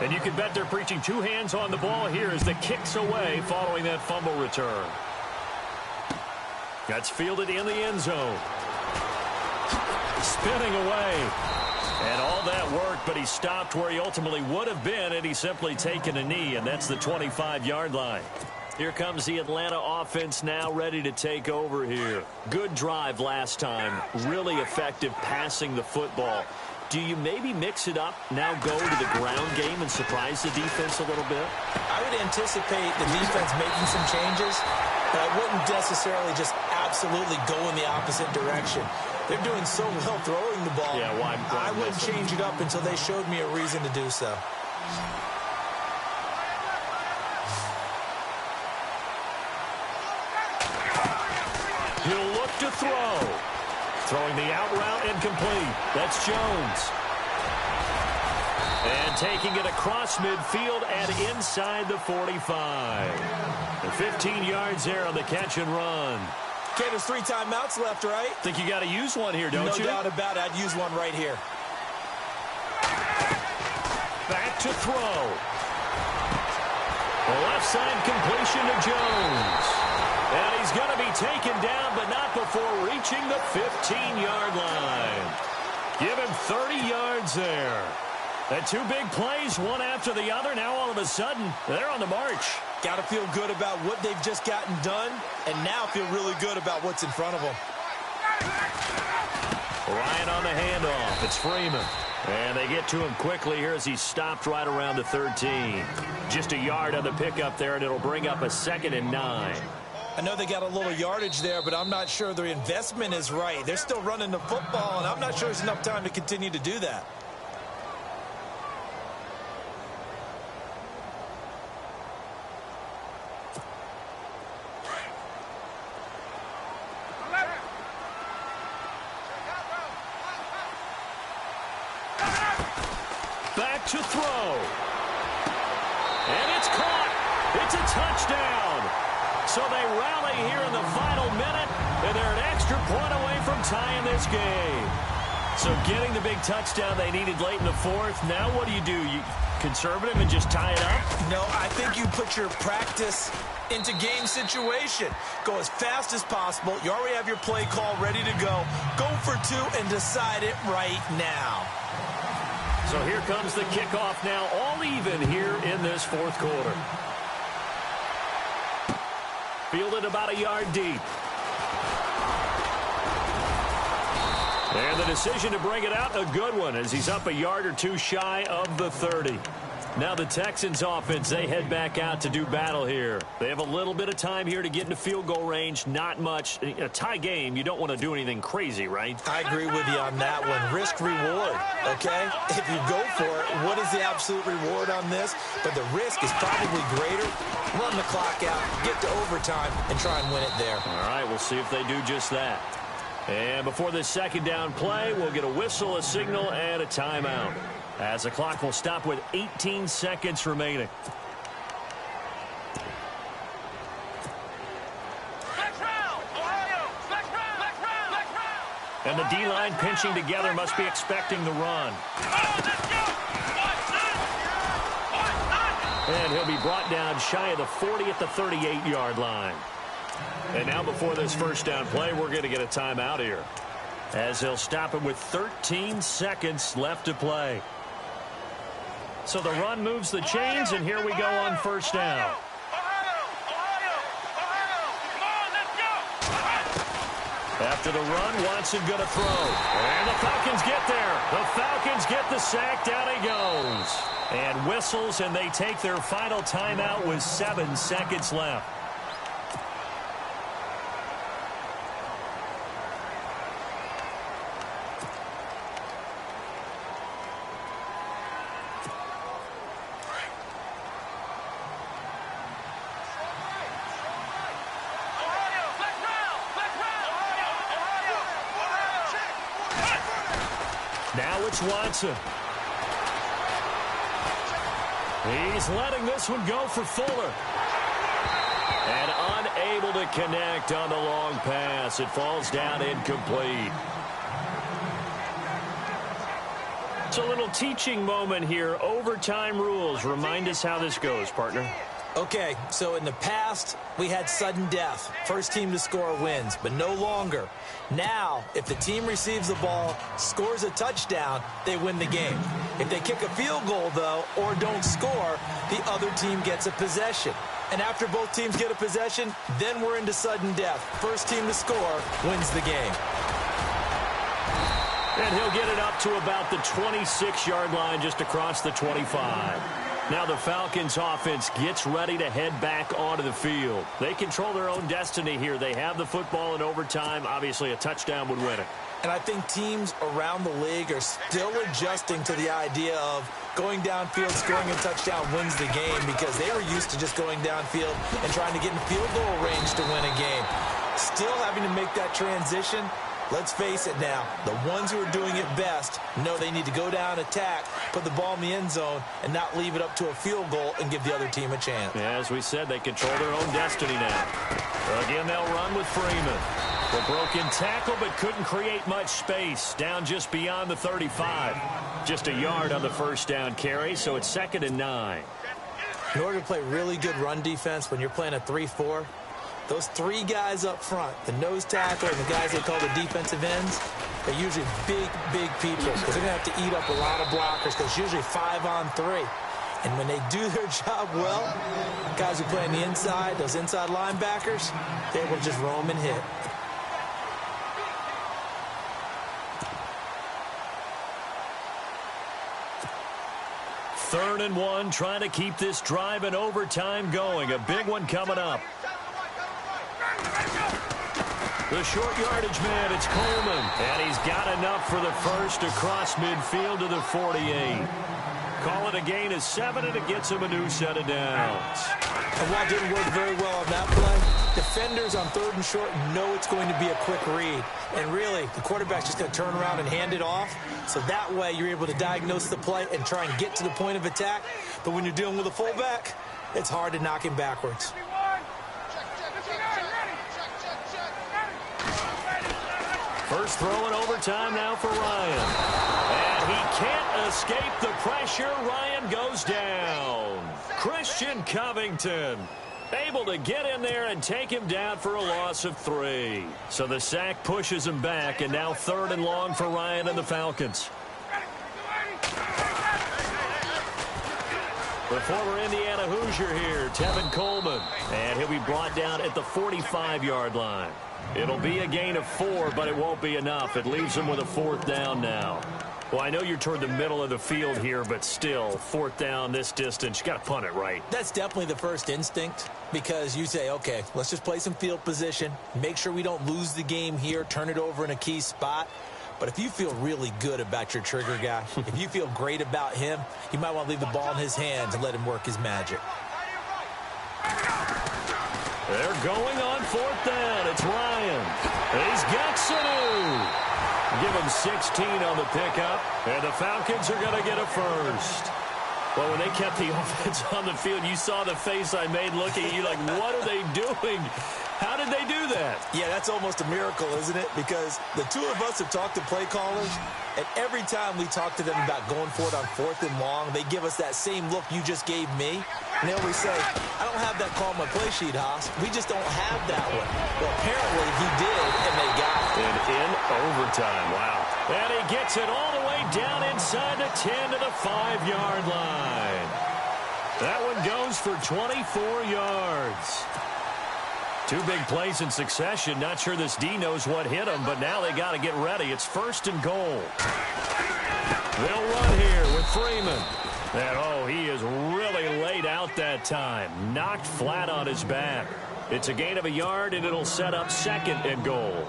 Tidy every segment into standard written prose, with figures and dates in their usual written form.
And you can bet they're preaching two hands on the ball here as the kick's away following that fumble return. That's fielded in the end zone. Spinning away. And all that worked, but he stopped where he ultimately would have been had he simply taken a knee, and that's the 25-yard line. Here comes the Atlanta offense now ready to take over here. Good drive last time. Really effective passing the football. Do you maybe mix it up, now go to the ground game and surprise the defense a little bit? I would anticipate the defense making some changes, but I wouldn't necessarily just absolutely go in the opposite direction. They're doing so well throwing the ball. Yeah, why I wouldn't change it up until they showed me a reason to do so. He'll look to throw. Throwing the out route incomplete. That's Jones. And taking it across midfield and inside the 45. The 15 yards there on the catch and run. Okay, there's 3 timeouts left, right? Think you got to use one here, don't you? No doubt about it. I'd use one right here. Back to throw. The left side completion to Jones. And he's going to be taken down, but not before reaching the 15-yard line. Give him 30 yards there. And 2 big plays, one after the other. Now all of a sudden, they're on the march. Got to feel good about what they've just gotten done, and now feel really good about what's in front of them. Ryan on the handoff. It's Freeman. And they get to him quickly here as he's stopped right around the 13. Just a yard on the pickup there, and it'll bring up a 2nd and 9. I know they got a little yardage there, but I'm not sure their investment is right. They're still running the football, and I'm not sure there's enough time to continue to do that. Back to throw. And it's caught. It's a touchdown. So they rally here in the final minute, and they're an extra point away from tying this game. So getting the big touchdown they needed late in the 4th. Now what do? You conservative and just tie it up? No, I think you put your practice into game situation. Go as fast as possible. You already have your play call ready to go. Go for 2 and decide it right now. So here comes the kickoff now, all even here in this 4th quarter. Fielded about a yard deep. And the decision to bring it out, a good one, as he's up a yard or 2 shy of the 30. Now the Texans offense, they head back out to do battle here. They have a little bit of time here to get into field goal range, not much. A tie game, you don't want to do anything crazy, right? I agree with you on that one. Risk reward, okay? If you go for it, what is the absolute reward on this? But the risk is probably greater. Run the clock out, get to overtime, and try and win it there. All right, we'll see if they do just that. And before this 2nd down play, we'll get a whistle, a signal, and a timeout, as the clock will stop with 18 seconds remaining. And the D-line pinching together must be expecting the run. And he'll be brought down shy of the 40 at the 38-yard line. And now before this 1st down play, we're going to get a timeout here, as they'll stop it with 13 seconds left to play. So the run moves the chains, and here we go on 1st down. After the run, Watson going to throw. And the Falcons get there. The Falcons get the sack. Down he goes. And whistles, and they take their final timeout with 7 seconds left. Now it's Watson. He's letting this one go for Fuller. And unable to connect on the long pass. It falls down incomplete. It's a little teaching moment here. Overtime rules. Remind us how this goes, partner. Okay, so in the past, we had sudden death. First team to score wins, but no longer. Now, if the team receives the ball, scores a touchdown, they win the game. If they kick a field goal, though, or don't score, the other team gets a possession. And after both teams get a possession, then we're into sudden death. First team to score wins the game. And he'll get it up to about the 26-yard line, just across the 25. Now the Falcons offense gets ready to head back onto the field. They control their own destiny here. They have the football in overtime. Obviously, a touchdown would win it. And I think teams around the league are still adjusting to the idea of going downfield, scoring a touchdown wins the game, because they were used to just going downfield and trying to get in field goal range to win a game. Still having to make that transition. Let's face it now, the ones who are doing it best know they need to go down, attack, put the ball in the end zone, and not leave it up to a field goal and give the other team a chance. Yeah, as we said, they control their own destiny now. Again, they'll run with Freeman. The broken tackle, but couldn't create much space. Down just beyond the 35. Just a yard on the first down carry, so it's 2nd and 9. In order to play really good run defense when you're playing a 3-4, those three guys up front, the nose tackle and the guys they call the defensive ends, they're usually big, big people, because they're going to have to eat up a lot of blockers, because it's usually 5-on-3. And when they do their job well, guys who play on the inside, those inside linebackers, they will just roam and hit. Third and 1, trying to keep this drive in overtime going. A big one coming up. The short yardage man, it's Coleman. And he's got enough for the first across midfield to the 48. Call it a gain of 7, and it gets him a new set of downs. And while it didn't work very well on that play, defenders on 3rd and short know it's going to be a quick read. And really, the quarterback's just going to turn around and hand it off. So that way, you're able to diagnose the play and try and get to the point of attack. But when you're dealing with a fullback, it's hard to knock him backwards. First throw in overtime now for Ryan. And he can't escape the pressure. Ryan goes down. Christian Covington able to get in there and take him down for a loss of 3. So the sack pushes him back, and now 3rd and long for Ryan and the Falcons. The former Indiana Hoosier here, Tevin Coleman. And he'll be brought down at the 45-yard line. It'll be a gain of 4, but it won't be enough. It leaves him with a 4th down now. Well, I know you're toward the middle of the field here, but still, 4th down this distance, you got to punt it right. That's definitely the first instinct, because you say, okay, let's just play some field position, make sure we don't lose the game here, turn it over in a key spot. But if you feel really good about your trigger guy, if you feel great about him, you might want to leave the ball in his hands and let him work his magic. They're going on 4th down. It's Ryan. He's got Sanu. Give him 16 on the pickup, and the Falcons are going to get a first. Well, when they kept the offense on the field, you saw the face I made looking at you like, what are they doing? How did they do that? Yeah, that's almost a miracle, isn't it? Because the two of us have talked to play callers, and every time we talk to them about going for it on 4th and long, they give us that same look you just gave me. And they always say, I don't have that call on my play sheet, Haas. We just don't have that one. Well, apparently he did, and they got it. And in overtime, wow. And he gets it all the way down inside the 10 to the 5-yard line. That one goes for 24 yards. 2 big plays in succession. Not sure this D knows what hit him, but now they got to get ready. It's 1st and goal. They'll run here with Freeman. And, oh, he is really laid out that time. Knocked flat on his back. It's a gain of a yard, and it'll set up 2nd and goal.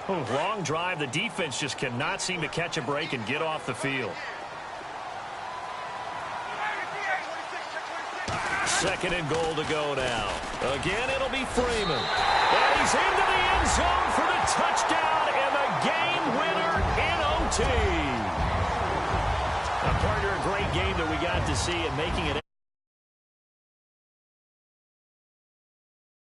Long drive. The defense just cannot seem to catch a break and get off the field. 2nd and goal to go now. Again, it'll be Freeman. And he's into the end zone for the touchdown and the game winner in OT. A partner, a great game that we got to see, and making it